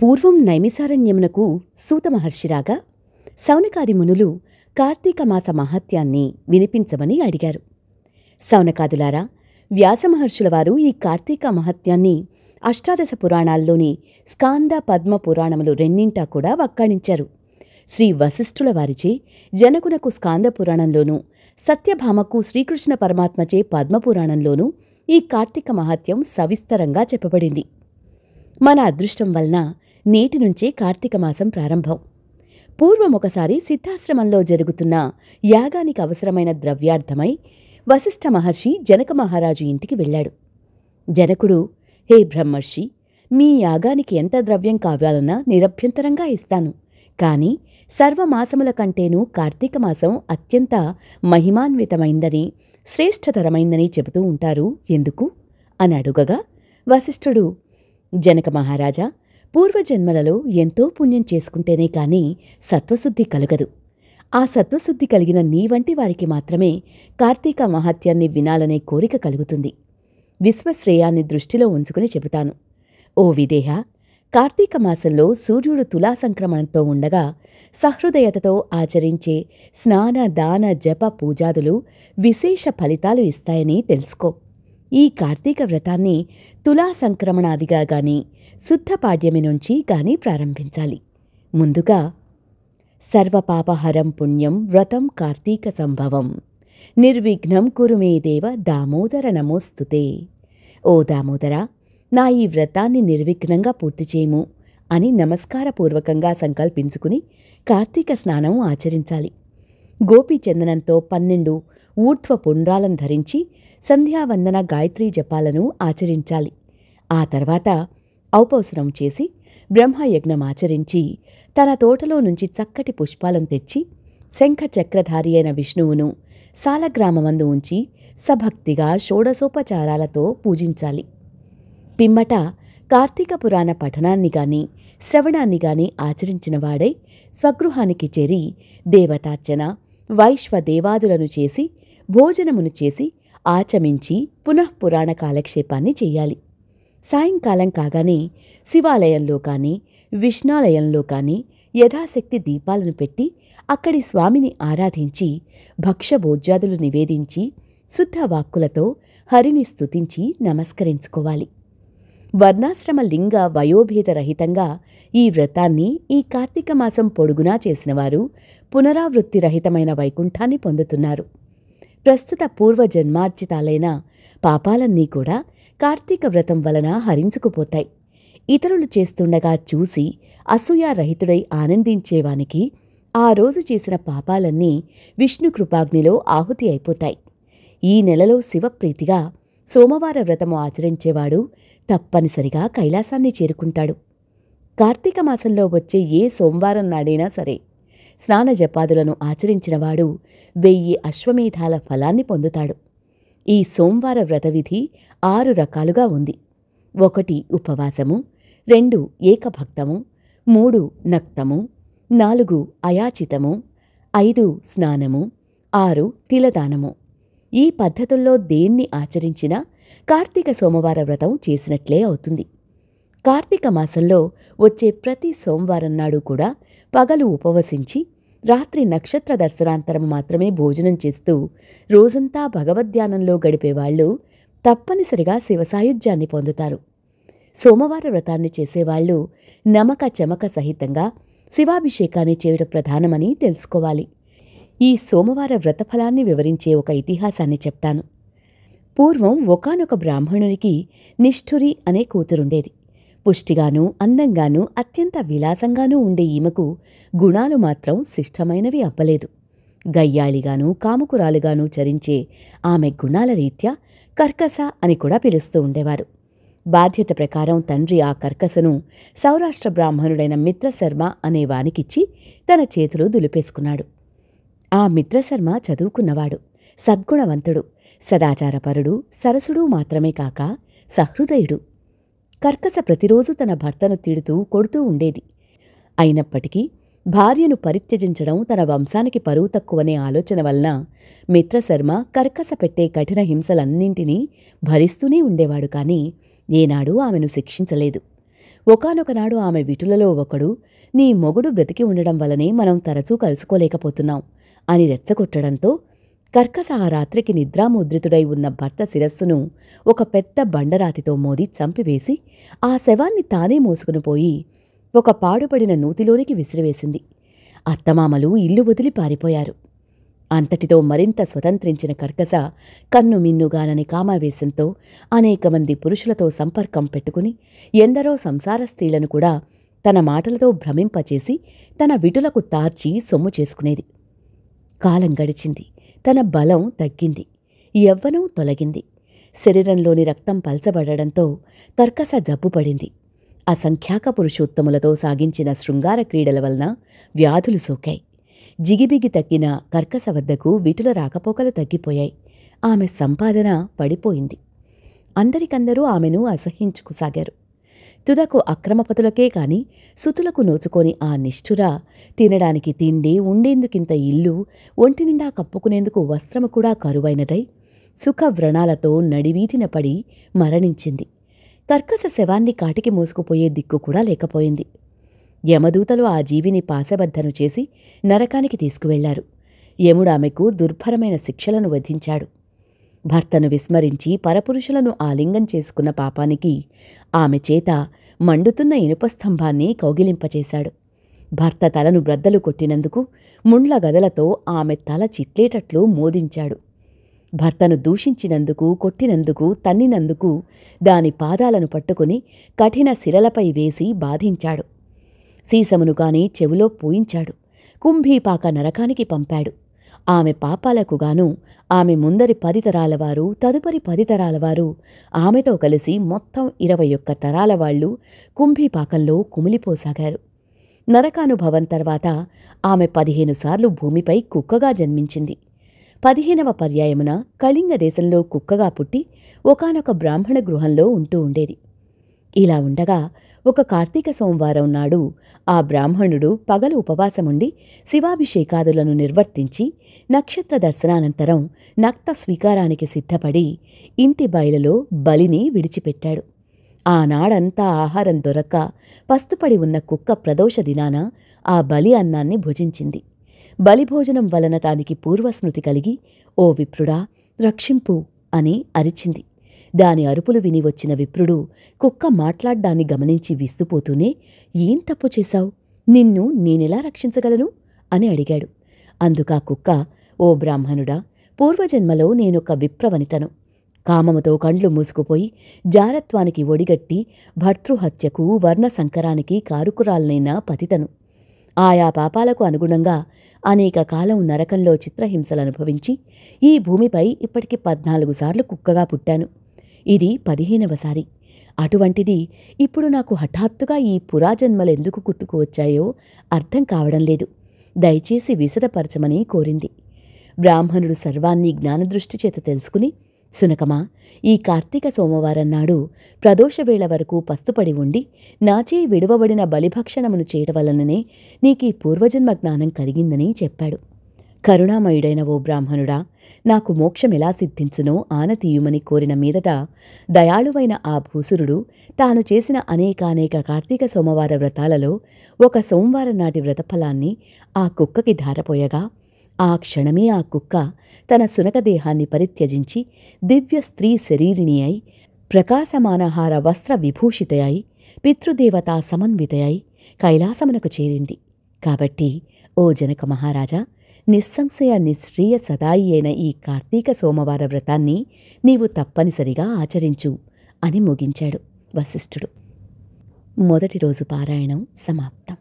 పూర్వం నైమిసారణ్యమునకు సూతమహర్షి రాగా సౌనకాది మునులు కార్తీకమాస మహాత్యాన్ని వినిపించమని అడిగారు. సౌనకాదులారా, వ్యాసమహర్షుల వారు ఈ కార్తీక మహాత్యాన్ని అష్టాదశ పురాణాల్లోని స్కాంద పద్మ పురాణములు రెండింటా కూడా వక్కాణించారు. శ్రీ వశిష్ఠుల వారిచే జనకునకు స్కాంద పురాణంలోనూ, సత్యభామకు శ్రీకృష్ణ పరమాత్మచే పద్మపురాణంలోనూ ఈ కార్తీక మహాత్యం సవిస్తరంగా చెప్పబడింది. మన అదృష్టం వలన నేటి నుంచే కార్తీక మాసం ప్రారంభం. పూర్వం ఒకసారి సిద్ధాశ్రమంలో జరుగుతున్న యాగానికి అవసరమైన ద్రవ్యార్థమై వశిష్ఠ మహర్షి జనక మహారాజు ఇంటికి వెళ్ళాడు. జనకుడు, హే బ్రహ్మర్షి, మీ యాగానికి ఎంత ద్రవ్యం కావాలన్నా నిరభ్యంతరంగా ఇస్తాను. కాని సర్వమాసముల కంటేనూ కార్తీక మాసం అత్యంత మహిమాన్వితమైందని, శ్రేష్ఠతరమైందని చెబుతూ ఉంటారు, ఎందుకు అని అడుగగా వశిష్ఠుడు, జనక మహారాజా, పూర్వజన్మలలో ఎంతో పుణ్యం చేసుకుంటేనే కాని సత్వశుద్ధి కలగదు. ఆ సత్వశుద్ధి కలిగిన నీ వంటి వారికి మాత్రమే కార్తీక మహాత్యాన్ని వినాలనే కోరిక కలుగుతుంది. విశ్వశ్రేయాన్ని దృష్టిలో ఉంచుకుని చెబుతాను. ఓ విదేహ, కార్తీక మాసంలో సూర్యుడు తులా సంక్రమణంతో ఉండగా సహృదయతతో ఆచరించే స్నాన దాన జప పూజాదులు విశేష ఫలితాలు ఇస్తాయని తెలుసుకో. ఈ కార్తీక వ్రతాన్ని తులా సంక్రమణాదిగా గాని శుద్ధపాడ్యమి నుంచి గాని ప్రారంభించాలి. ముందుగా సర్వపాపహరం పుణ్యం వ్రతం కార్తీక సంభవం నిర్విఘ్నం కురు మే దేవ దామోదర నమోస్తుతే. ఓ దామోదర, నా ఈ వ్రతాన్ని నిర్విఘ్నంగా పూర్తి చేయము అని నమస్కారపూర్వకంగా సంకల్పించుకుని కార్తీక స్నానం ఆచరించాలి. గోపీచందనంతో 12 ఊర్ధ్వ పుండ్రాలను ధరించి సంధ్యావందన గాయత్రీ జపాలను ఆచరించాలి. ఆ తర్వాత ఔపసనం చేసి బ్రహ్మయజ్ఞం ఆచరించి తన తోటలో నుంచి చక్కటి పుష్పాలను తెచ్చి శంఖచక్రధారి అయిన విష్ణువును సాలగ్రామమందు ఉంచి సభక్తిగా షోడశోపచారాలతో పూజించాలి. పిమ్మట కార్తీక పురాణ పఠనాన్ని గాని శ్రవణాన్ని గాని ఆచరించినవాడై స్వగృహానికి చేరి దేవతార్చన వైశ్వదేవాదులను చేసి భోజనమును చేసి ఆచమించి పునఃపురాణ కాలక్షేపాన్ని చెయ్యాలి. సాయంకాలం కాగానే శివాలయంలో కాని విష్ణాలయంలో కాని యథాశక్తి దీపాలను పెట్టి అక్కడి స్వామిని ఆరాధించి భక్ష్యభోజ్యాదులు నివేదించి శుద్ధవాక్కులతో హరిని స్తుతించి నమస్కరించుకోవాలి. వర్ణాశ్రమ లింగ వయోభేదరహితంగా ఈ వ్రతాన్ని ఈ కార్తీక మాసం పొడుగునా చేసినవారు పునరావృత్తిరహితమైన వైకుంఠాన్ని పొందుతున్నారు. ప్రస్తుత పూర్వజన్మార్జితాలైన పాపాలన్నీ కూడా కార్తీక వ్రతం వలన హరించుకుపోతాయి. ఇతరులు చేస్తుండగా చూసి అసూయారహితుడై ఆనందించేవానికి ఆ రోజు చేసిన పాపాలన్నీ విష్ణు కృపాగ్నిలో ఆహుతి అయిపోతాయి. ఈ నెలలో శివప్రీతిగా సోమవార వ్రతము ఆచరించేవాడు తప్పనిసరిగా కైలాసాన్ని చేరుకుంటాడు. కార్తీక మాసంలో వచ్చే ఏ సోమవారం నాడైనా సరే స్నాన జపాదులను ఆచరించినవాడు 1000 అశ్వమేధాల ఫలాన్ని పొందుతాడు. ఈ సోమవార వ్రతవిధి 6 రకాలుగా ఉంది. 1 ఉపవాసము, 2 ఏకభక్తము, 3 నక్తము, 4 అయాచితము, 5 స్నానము, 6 తిలదానము. ఈ పద్ధతుల్లో దేన్ని ఆచరించినా కార్తీక సోమవార వ్రతం చేసినట్లే అవుతుంది. కార్తీక మాసంలో వచ్చే ప్రతి సోమవారం నాడు కూడా పగలు ఉపవసించి రాత్రి నక్షత్ర దర్శనాంతరం మాత్రమే భోజనం చేస్తూ రోజంతా భగవద్ధ్యానంలో గడిపేవాళ్లు తప్పనిసరిగా శివసాయుధ్యాన్ని పొందుతారు. సోమవార వ్రతాన్ని చేసేవాళ్లు నమక చమక సహితంగా శివాభిషేకాన్ని చేయడం ప్రధానమని తెలుసుకోవాలి. ఈ సోమవార వ్రతఫలాన్ని వివరించే ఒక ఇతిహాసాన్ని చెప్తాను. పూర్వం ఒకానొక బ్రాహ్మణునికి నిష్ఠురి అనే కూతురుండేది. పుష్టిగానూ అందంగానూ అత్యంత విలాసంగానూ ఉండే ఈమెకు గుణాలు మాత్రం శిష్టమైనవి అవ్వలేదు. గయ్యాళిగానూ కాముకురాలుగానూ చరించే ఆమె గుణాల రీత్యా కర్కస అని కూడా పిలుస్తూ ఉండేవారు. బాధ్యత ప్రకారం తండ్రి ఆ కర్కసను సౌరాష్ట్ర బ్రాహ్మణుడైన మిత్రశర్మ అనే వానికిచ్చి తన చేతులు దులిపేసుకున్నాడు. ఆ మిత్రశర్మ చదువుకున్నవాడు, సద్గుణవంతుడు, సదాచారపరుడు, సరసుడు మాత్రమే కాక సహృదయుడు. కర్కస ప్రతిరోజు తన భర్తను తిడుతూ కొడుతూ ఉండేది. అయినప్పటికీ భార్యను పరిత్యజించడం తన వంశానికి పరువు తక్కువనే ఆలోచన వలన మిత్రశర్మ కర్కస పెట్టే కఠిన హింసలన్నింటినీ భరిస్తూనే ఉండేవాడు. కాని ఏనాడూ ఆమెను శిక్షించలేదు. ఒకానొకనాడు ఆమె విటులలో ఒకడు, నీ మొగుడు బ్రతికి ఉండడం వల్లనే మనం తరచూ కలుసుకోలేకపోతున్నాం అని రెచ్చగొట్టడంతో కర్కస ఆ రాత్రికి నిద్రాముద్రితుడై ఉన్న భర్త శిరస్సును ఒక పెద్ద బండరాతితో మోది చంపివేసి ఆ శవాన్ని తానే మోసుకుని పోయి ఒక పాడుపడిన నూతిలోనికి విసిరివేసింది. అత్తమామలు ఇల్లు వదిలి పారిపోయారు. అంతటితో మరింత స్వతంత్రించిన కర్కస కన్ను మిన్నుగానని కామావేశంతో అనేక మంది పురుషులతో సంపర్కం పెట్టుకుని ఎందరో సంసార స్త్రీలను కూడా తన మాటలతో భ్రమింపచేసి తన విటులకు తార్చి సొమ్ము చేసుకునేది. కాలం గడిచింది. తన బలం తగ్గింది. యవ్వనం తొలగింది. శరీరంలోని రక్తం పల్చబడడంతో కర్కస జబ్బుపడింది. అసంఖ్యాక పురుషోత్తములతో సాగించిన శృంగార క్రీడల వలన వ్యాధులు సోకాయి. జిగిబిగి తగ్గిన కర్కస వద్దకు విటుల రాకపోకలు తగ్గిపోయాయి. ఆమె సంపాదన పడిపోయింది. అందరికందరూ ఆమెను అసహ్యించుకుసాగారు. తుదకు అక్రమపతులకే కాని సుతులకు నోచుకొని ఆ నిష్ఠుర తినడానికి తిండి, ఉండేందుకింత ఇల్లు, ఒంటినిండా కప్పుకునేందుకు వస్త్రము కూడా కరువైనదై సుఖవ్రణాలతో నడివీధిన పడి మరణించింది. కర్కస శవాన్ని కాటికి మోసుకుపోయే దిక్కు కూడా లేకపోయింది. యమదూతలు ఆ జీవిని పాశబద్ధను చేసి నరకానికి తీసుకువెళ్లారు. యముడామెకు దుర్భరమైన శిక్షలను విధించాడు. భర్తను విస్మరించి పరపురుషులను ఆలింగం చేసుకున్న పాపానికి ఆమె చేత మండుతున్న ఇనుపస్తంభాన్ని కౌగిలింపచేశాడు. భర్త తలను బ్రద్దలు కొట్టినందుకు ముండ్ల గదలతో ఆమె తల చిట్లేటట్లు మోదించాడు. భర్తను దూషించినందుకు, కొట్టినందుకు, తన్నినందుకు దాని పాదాలను పట్టుకుని కఠిన శిలలపై వేసి బాధించాడు. సీసమును గాని చెవిలో పూయించాడు. కుంభీపాక నరకానికి పంపాడు. ఆమె పాపాలకుగాను ఆమె ముందరి 10 తరాలవారు, తదుపరి 10 తరాలవారు ఆమెతో కలిసి మొత్తం 21 తరాల వాళ్లు కుంభీపాకంలో కుమిలిపోసాగారు. నరకానుభవం తర్వాత ఆమె 15 సార్లు భూమిపై కుక్కగా జన్మించింది. 15వ పర్యాయమున కళింగ దేశంలో కుక్కగా పుట్టి ఒకానొక బ్రాహ్మణ గృహంలో ఉంటూ ఉండేది. ఇలా ఉండగా ఒక కార్తీక సోమవారం నాడు ఆ బ్రాహ్మణుడు పగలు ఉపవాసముండి శివాభిషేకాదులను నిర్వర్తించి నక్షత్ర దర్శనానంతరం నక్త స్వీకారానికి సిద్ధపడి ఇంటి బయలులో బలిని విడిచిపెట్టాడు. ఆనాడంతా ఆహారం దొరక్క పస్తుపడి ఉన్న కుక్క ప్రదోష దినాన ఆ బలి అన్నాన్ని భుజించింది. బలిభోజనం వలన దానికి పూర్వస్మృతి కలిగి, ఓ విప్రుడా, రక్షింపు అని అరిచింది. దాని అరుపులు విని వచ్చిన విప్రుడు కుక్క మాట్లాడ్డాన్ని గమనించి విస్తుపోతూనే, ఏం తప్పు చేశావు? నిన్ను నేనెలా రక్షించగలను అని అడిగాడు. అందుకా కుక్క, ఓ బ్రాహ్మణుడా, పూర్వజన్మలో నేనొక విప్రవనితను. కామముతో కండ్లు మూసుకుపోయి జారత్వానికి ఒడిగట్టి భర్తృహత్యకు, వర్ణ సంకరానికి కారుకురాలనైన పతితను. ఆయా పాపాలకు అనుగుణంగా అనేక కాలం నరకంలో చిత్రహింసలనుభవించి ఈ భూమిపై ఇప్పటికి 14 సార్లు కుక్కగా పుట్టాను. ఇది 15వసారి. అటువంటిది ఇప్పుడు నాకు హఠాత్తుగా ఈ పురాజన్మలెందుకు గుర్తుకు వచ్చాయో అర్థం కావడం లేదు. దయచేసి విశదపరచమని కోరింది. బ్రాహ్మణుడు సర్వాన్ని జ్ఞానదృష్టి చేత తెలుసుకుని, సునకమా, ఈ కార్తీక సోమవారం నాడు ప్రదోషవేళ వరకు పస్తుపడి ఉండి నాచే విడువబడిన బలిభక్షణమును చేయటం వలననే నీకీ పూర్వజన్మ జ్ఞానం కలిగిందని చెప్పాడు. కరుణామయుడైన ఓ బ్రాహ్మణుడా, నాకు మోక్షమెలా సిద్ధించునో ఆనతీయుమని కోరిన మీదట దయాళువైన ఆ భూసురుడు తాను చేసిన అనేకానేక కార్తీక సోమవార వ్రతాలలో ఒక సోమవారం నాటి వ్రతఫలాన్ని ఆ కుక్కకి ధారపోయగా ఆ క్షణమే ఆ కుక్క తన సునకదేహాన్ని పరిత్యజించి దివ్య స్త్రీ శరీరిణి అయి ప్రకాశమానహార వస్త్ర విభూషితయై పితృదేవతా సమన్వితయై కైలాసమునకు చేరింది. కాబట్టి ఓ జనక మహారాజా, నిస్సంశయ నిశ్చీయ సదాయి అయిన ఈ కార్తీక సోమవార వ్రతాన్ని నీవు తప్పనిసరిగా ఆచరించు అని ముగించాడు వశిష్ఠుడు. మొదటి రోజు పారాయణం సమాప్తం.